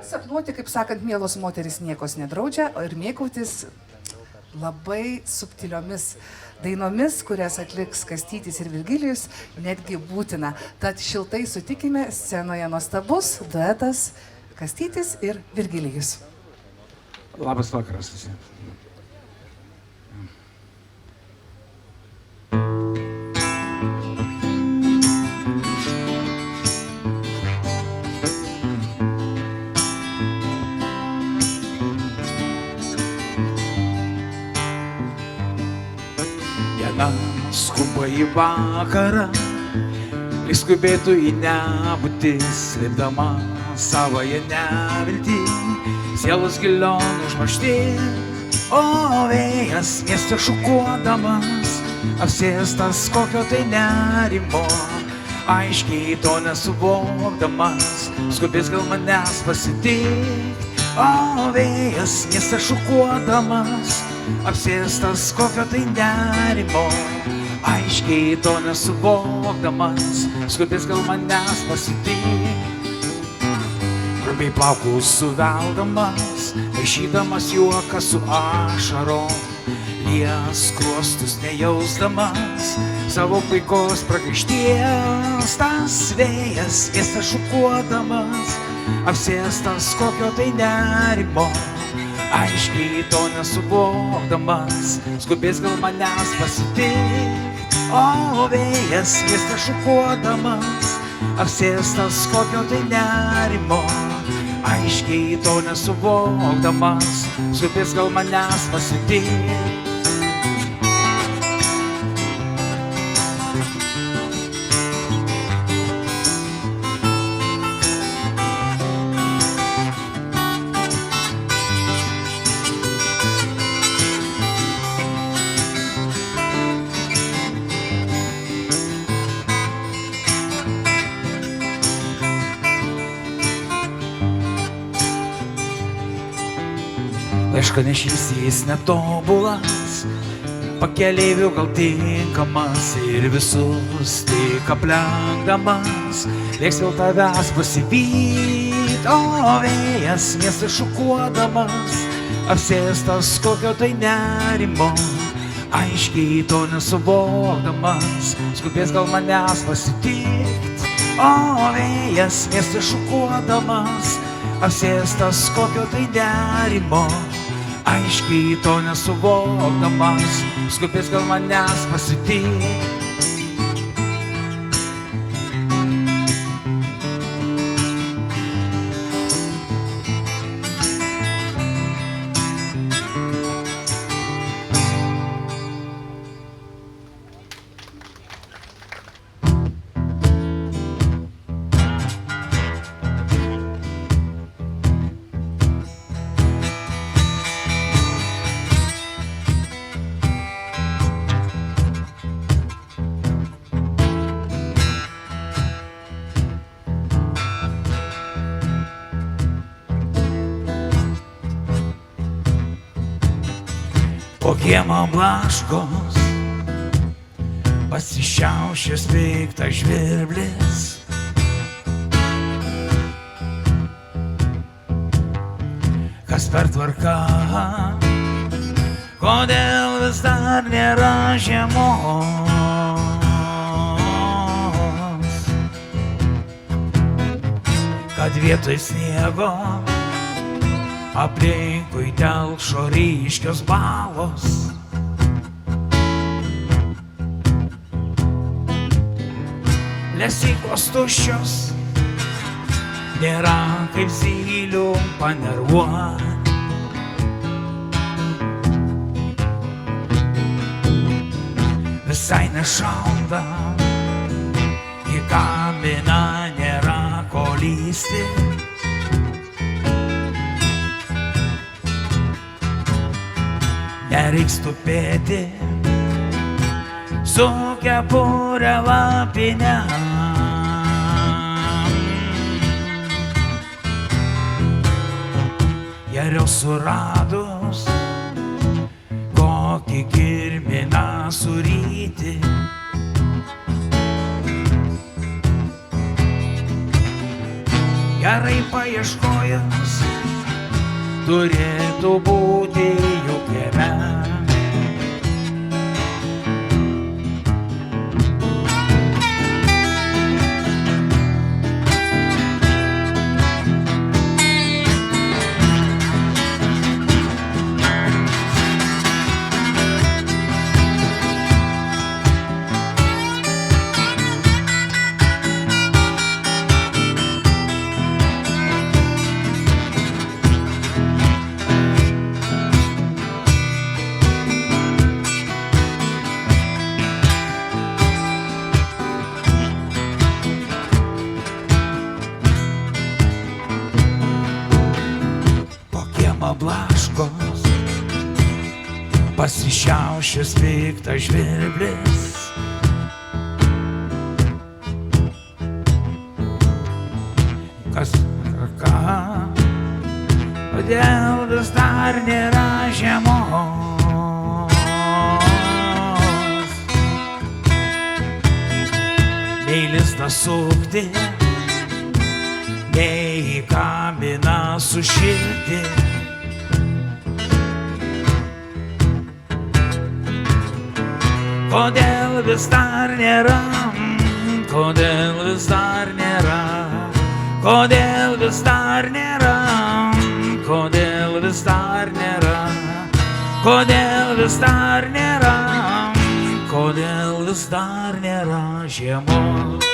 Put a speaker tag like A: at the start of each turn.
A: Sapnuoti, kaip sakant, mielos moteris niekos nedraudžia, o ir mėgautis labai subtiliomis dainomis, kurias atliks Kastytis ir Virgilijus, netgi būtina. Tad šiltai sutikime, scenoje nuostabus duetas Kastytis ir Virgilijus.
B: Labas vakaras visiems. Skuba į vakarą, lyg skubėtų į nebūtį, slėpdama savąją neviltį, sielos gilion užmarštį. O vėjas mieste šukuodamas, apsėstas kokio tai nerimo, aiškiai to nesuvokdamas, skubės gal manęs pasitikt. O vėjas mieste šukuodamas, apsėstas kokio tai nerimo, aiškiai to nesuvokdamas, skubės gal manęs pasitikt. Grubiai plaukus suveldamas, maišydamas juoką su ašarom, lies skruostus nejausdamas savo paikos pragaišties. Tas vėjas mieste šukuodamas, apsėstas kokio tai nerimo, aiškiai to nesuvokdamas, skubės gal manęs pasitikt. O vėjas mieste šukuodamas, apsėstas kokio tai nerimo, aiškiai to nesuvokdamas, skubės gal manęs pasitikt. Laiškanešys jis netobulas, pakeleivių gal tinkamas ir visus tik aplenkdamas, lieks vėl tavęs pasivyt. O vėjas mieste šukuodamas, apsėstas kokio tai nerimo, aiškiai to nesuvokdamas, skubės gal manęs pasitikt. O vėjas mieste šukuodamas, apsėstas kokio tai nerimo, aiškiai to nesuvokdamas, skubės gal manęs pasitikt. Po kiemą blaškos, pasišiaušęs piktas žvirblis, kas per tvarka, kodėl vis dar nėra žiemos, kad vietoj sniego aplinkui telkšo ryškios balos. Lesyklos tuščios, nėra kaip zylių panervuot. Visai nešauda, į kaminą nėra ko lysti. Nereiks tupėti su kepure lapinę. Geriau suradus kokį kirminą suryti, gerai paieškojęs, turėtų būti jų kieme. Blaškos, pasišiaušęs piktas žvirblis. Kas ką, kodėl vis dar nėra žiemos? Nei lizdą sukti, nei į kaminą sušilti. Kodėl vis dar nėra, kodėl vis dar nėra, kodėl vis dar nėra, kodėl vis dar nėra, kodėl vis dar nėra, kodėl vis dar nėra žiemos.